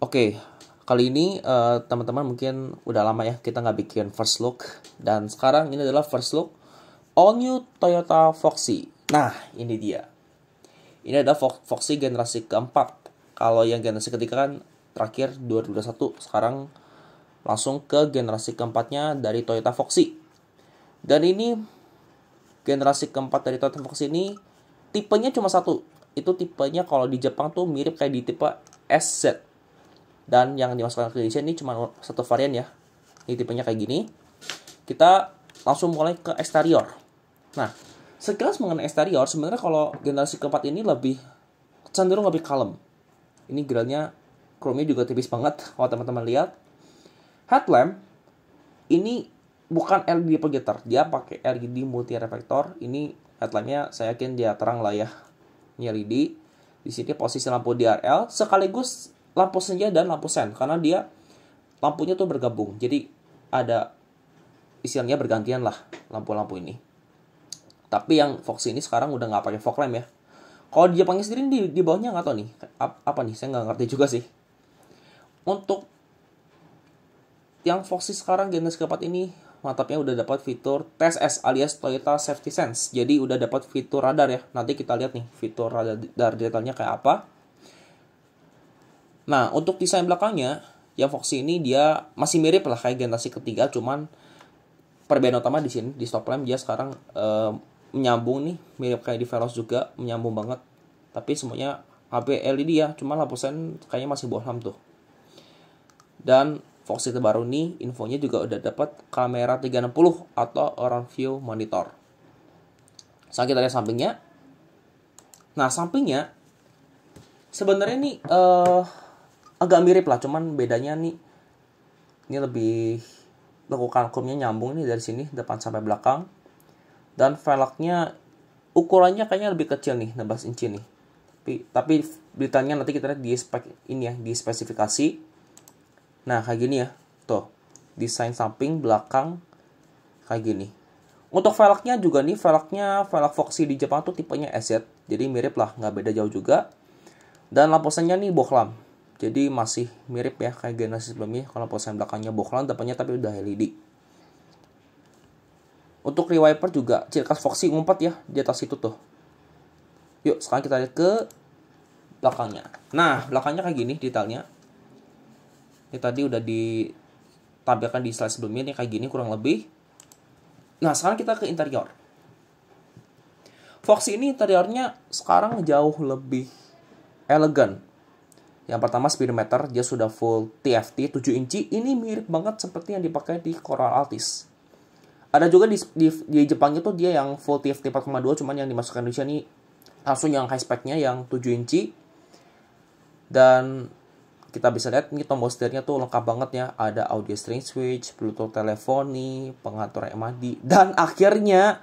Oke, kali ini teman-teman mungkin udah lama ya kita nggak bikin first look. Dan sekarang ini adalah first look all new Toyota Foxy. Nah, ini dia. Ini adalah Foxy generasi keempat. Kalau yang generasi ketiga kan terakhir 2021. Sekarang langsung ke generasi keempatnya dari Toyota Foxy. Dan ini generasi keempat dari Toyota Foxy ini tipenya cuma satu. Itu tipenya kalau di Jepang tuh mirip kayak di tipe SZ. Dan yang dimasukkan ke Indonesia ini cuma satu varian ya. Ini tipenya kayak gini. Kita langsung mulai ke eksterior. Nah, sekilas mengenai eksterior, sebenarnya kalau generasi keempat ini lebih cenderung lebih kalem. Ini grillnya, chrome-nya juga tipis banget kalau teman-teman lihat. Headlamp ini bukan LED projector, dia pakai LED multi reflektor. Ini headlampnya saya yakin dia terang lah ya. Ini LED. Di sini posisi lampu DRL sekaligus lampu senja dan lampu sen, karena dia lampunya tuh bergabung, jadi ada istilahnya bergantian lah lampu-lampu ini. Tapi yang Foxy ini sekarang udah nggak pakai fog lamp ya. Kalau di Jepangnya sendiri di bawahnya nggak tahu nih apa nih, saya nggak ngerti juga sih. Untuk yang Foxy sekarang generasi keempat ini mantapnya udah dapat fitur TSS alias Toyota Safety Sense. Jadi udah dapat fitur radar ya. Nanti kita lihat nih fitur radar detailnya kayak apa. Nah, untuk desain belakangnya, yang Foxy ini dia masih mirip lah kayak generasi ketiga, cuman perbedaan utama di sini, di stop lamp dia sekarang menyambung nih, mirip kayak di Veloz juga, menyambung banget. Tapi semuanya HP LED ya, cuma lampu sen kayaknya masih bohlam tuh. Dan Foxy terbaru nih, infonya juga udah dapat kamera 360 atau around view monitor. Sekarang kita lihat sampingnya. Nah, sampingnya sebenarnya nih agak mirip lah, cuman bedanya nih ini lebih lekukan chrome-nya nyambung nih dari sini depan sampai belakang, dan velgnya ukurannya kayaknya lebih kecil nih, 16 inci nih. Tapi beritanya nanti kita lihat di spek ini ya, di spesifikasi. Nah, kayak gini ya. Tuh, desain samping belakang kayak gini. Untuk velgnya juga nih, velg Foxy di Jepang tuh tipenya SZ, jadi mirip lah, nggak beda jauh juga. Dan lampu sennya nih bohlam. Jadi masih mirip ya kayak generasi sebelumnya. Kalau posen belakangnya bohlam, depannya tapi udah LED. Untuk rear wiper juga ciri khas Foxy ngumpet ya di atas itu tuh. Yuk sekarang kita lihat ke belakangnya. Nah, belakangnya kayak gini detailnya. Ini tadi udah ditampilkan di slide sebelumnya nih, kayak gini kurang lebih. Nah, sekarang kita ke interior. Foxy ini interiornya sekarang jauh lebih elegan. Yang pertama speedometer, dia sudah full TFT 7 inci. Ini mirip banget seperti yang dipakai di Corolla Altis. Ada juga di Jepang itu dia yang full TFT 4,2, cuman yang dimasukkan Indonesia ini langsung yang high spec-nya yang 7 inci. Dan kita bisa lihat ini tombol setirnya tuh lengkap banget ya. Ada audio string switch, Bluetooth teleponi, pengatur MID. Dan akhirnya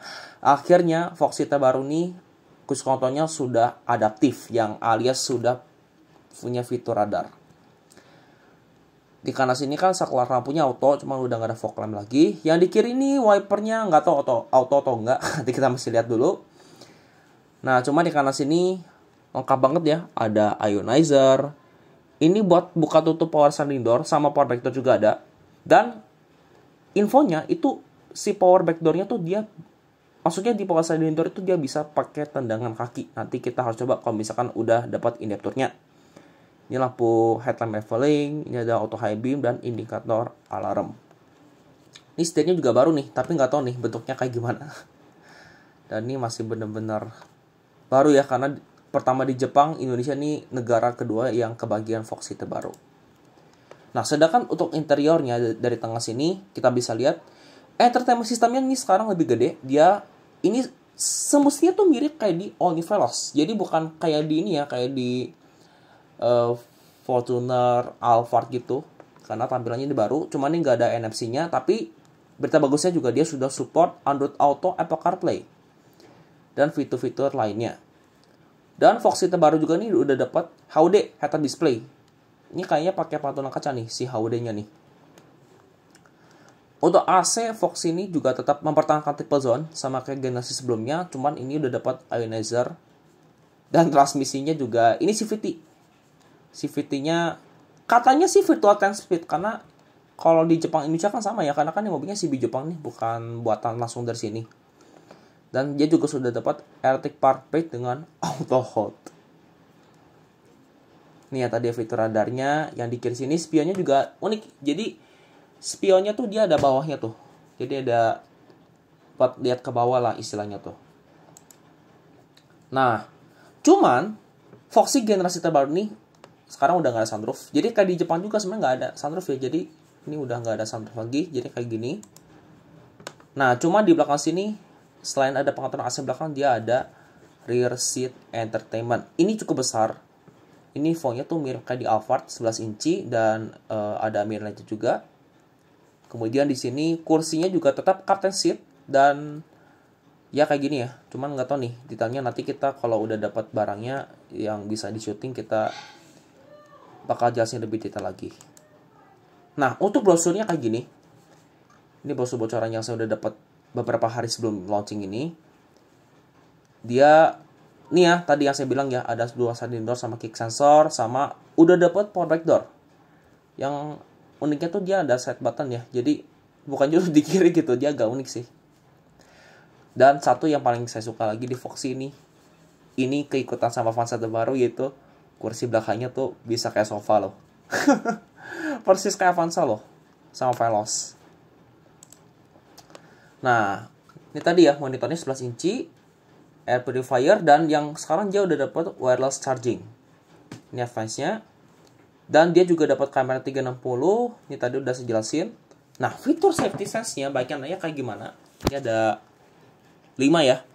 Foxy terbaru nih cruise control-nya sudah adaptif, yang alias sudah punya fitur radar. Di kanan sini kan saklar lampunya auto, cuma udah nggak ada fog lamp lagi. Yang di kiri ini wipernya nggak tahu auto atau enggak. Nanti kita masih lihat dulu. Nah, cuma di kanan sini lengkap banget ya. Ada ionizer. Ini buat buka tutup power sliding door, sama power back door juga ada. Dan infonya itu si power back door-nya tuh dia, maksudnya di power sliding door itu dia bisa pakai tendangan kaki. Nanti kita harus coba kalau misalkan udah dapat indikatornya. Ini lampu headlamp leveling, ini ada auto high beam dan indikator alarm. Ini setirnya juga baru nih, tapi nggak tahu nih bentuknya kayak gimana. Dan ini masih benar-benar baru ya, karena pertama di Jepang, Indonesia ini negara kedua yang kebagian Foxy terbaru. Nah, sedangkan untuk interiornya dari tengah sini kita bisa lihat entertainment systemnya ini sekarang lebih gede. Dia ini semestinya tuh mirip kayak di All New Veloz. Jadi bukan kayak di ini ya, kayak di Fortuner, Alphard gitu, karena tampilannya ini baru, cuman ini nggak ada NFC-nya. Tapi berita bagusnya juga dia sudah support Android Auto, Apple CarPlay, dan fitur-fitur lainnya. Dan Foxy terbaru juga nih udah dapat HUD head-up display. Ini kayaknya pakai pantulan kaca nih si HUD-nya nih. Untuk AC, Foxy ini juga tetap mempertahankan triple zone sama kayak generasi sebelumnya, cuman ini udah dapat ionizer. Dan transmisinya juga ini CVT. CVT-nya Katanya sih virtual 10 speed, karena kalau di Jepang Indonesia kan sama ya, karena kan yang mobilnya CB Jepang nih, bukan buatan langsung dari sini. Dan dia juga sudah dapat electric park brake dengan auto hold. Nih ya tadi fitur radarnya, yang di kiri sini spionnya juga unik. Jadi spionnya tuh dia ada bawahnya tuh. Jadi ada buat lihat ke bawah lah istilahnya tuh. Nah, cuman Foxy generasi terbaru nih sekarang udah nggak ada sunroof. Jadi kayak di Jepang juga sebenarnya nggak ada sunroof ya. Jadi ini udah nggak ada sunroof lagi. Jadi kayak gini. Nah, cuma di belakang sini selain ada pengaturan AC belakang, dia ada rear seat entertainment. Ini cukup besar. Ini fontnya tuh mirip kayak di Alphard 11 inci dan ada mirror light juga. Kemudian di sini kursinya juga tetap captain seat dan ya kayak gini ya. Cuman nggak tahu nih detailnya, nanti kita kalau udah dapat barangnya yang bisa di syuting kita bakal jelasin lebih detail lagi. Nah, untuk brosurnya kayak gini. Ini brosur bocoran yang saya udah dapat beberapa hari sebelum launching ini. Dia nih ya, tadi yang saya bilang ya, ada 2 sliding door sama kick sensor, sama udah dapat power back door. Yang uniknya tuh dia ada set button ya. Jadi bukan justru di kiri gitu, dia agak unik sih. Dan satu yang paling saya suka lagi di Foxy ini keikutan sama Avanza terbaru, yaitu kursi belakangnya tuh bisa kayak sofa loh. Persis kayak Avanza loh, sama Veloz. Nah, ini tadi ya monitornya 11 inci, air purifier, dan yang sekarang dia udah dapat wireless charging. Ini advance-nya. Dan dia juga dapat kamera 360. Ini tadi udah saya jelasin. Nah, fitur safety sense-nya bagiannya kayak gimana? Ini ada 5 ya.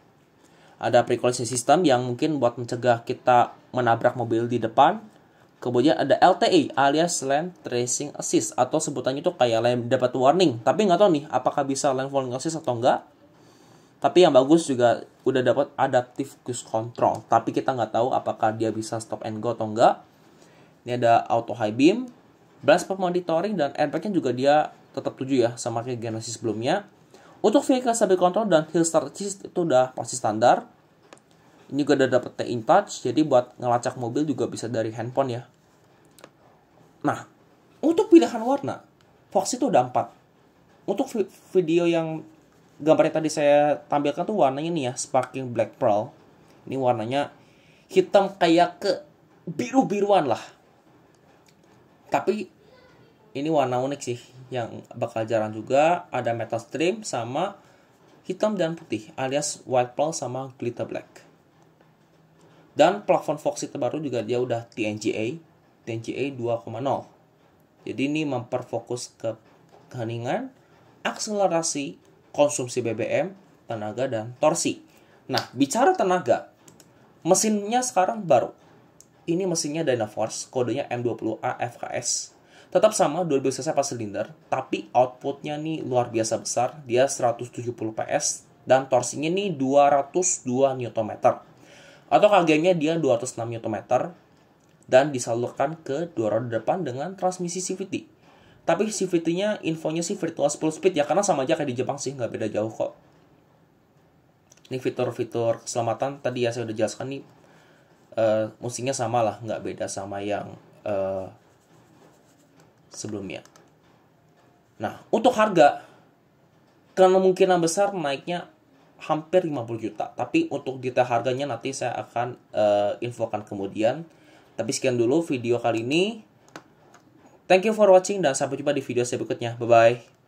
Ada pre-collision system yang mungkin buat mencegah kita menabrak mobil di depan. Kemudian ada LTA alias Lane Tracing Assist, atau sebutannya itu kayak lane dapat warning. Tapi nggak tahu nih apakah bisa lane following assist atau enggak. Tapi yang bagus juga udah dapat adaptive cruise control. Tapi kita nggak tahu apakah dia bisa stop and go atau enggak. Ini ada auto high beam, blind spot monitoring, dan airbagnya juga dia tetap 7 ya, sama kayak generasi sebelumnya. Untuk vehicle stability control dan hill start assist itu udah pasti standar. Ini juga udah dapat T-in touch, jadi buat ngelacak mobil juga bisa dari handphone ya. Nah, untuk pilihan warna, Fox itu udah 4. Untuk video yang gambarnya tadi saya tampilkan tuh warnanya nih ya, sparkling black pearl. Ini warnanya hitam kayak ke biru-biruan lah. Tapi ini warna unik sih, yang bakal jarang juga. Ada metal trim sama hitam dan putih, alias white pearl sama glitter black. Dan plafon Foxy terbaru juga dia udah TNGA 2.0. Jadi ini memperfokus ke keheningan, akselerasi, konsumsi BBM, tenaga, dan torsi. Nah, bicara tenaga, mesinnya sekarang baru. Ini mesinnya Dynaforce, kodenya M20A FKS. Tetap sama 12 cc 4 silinder, tapi outputnya nih luar biasa besar. Dia 170 PS dan torsinya nih 202 Nm. Atau KG-nya dia 206 Nm dan disalurkan ke 2 roda depan dengan transmisi CVT. Tapi CVT-nya infonya sih virtual 10 speed ya, karena sama aja kayak di Jepang sih, nggak beda jauh kok. Ini fitur-fitur keselamatan tadi ya saya udah jelaskan nih. Musiknya sama lah, nggak beda sama yang sebelumnya. Nah, untuk harga, kemungkinan besar naiknya hampir 50 juta. Tapi untuk detail harganya nanti saya akan infokan kemudian. Tapi sekian dulu video kali ini. Thank you for watching dan sampai jumpa di video saya berikutnya. Bye-bye.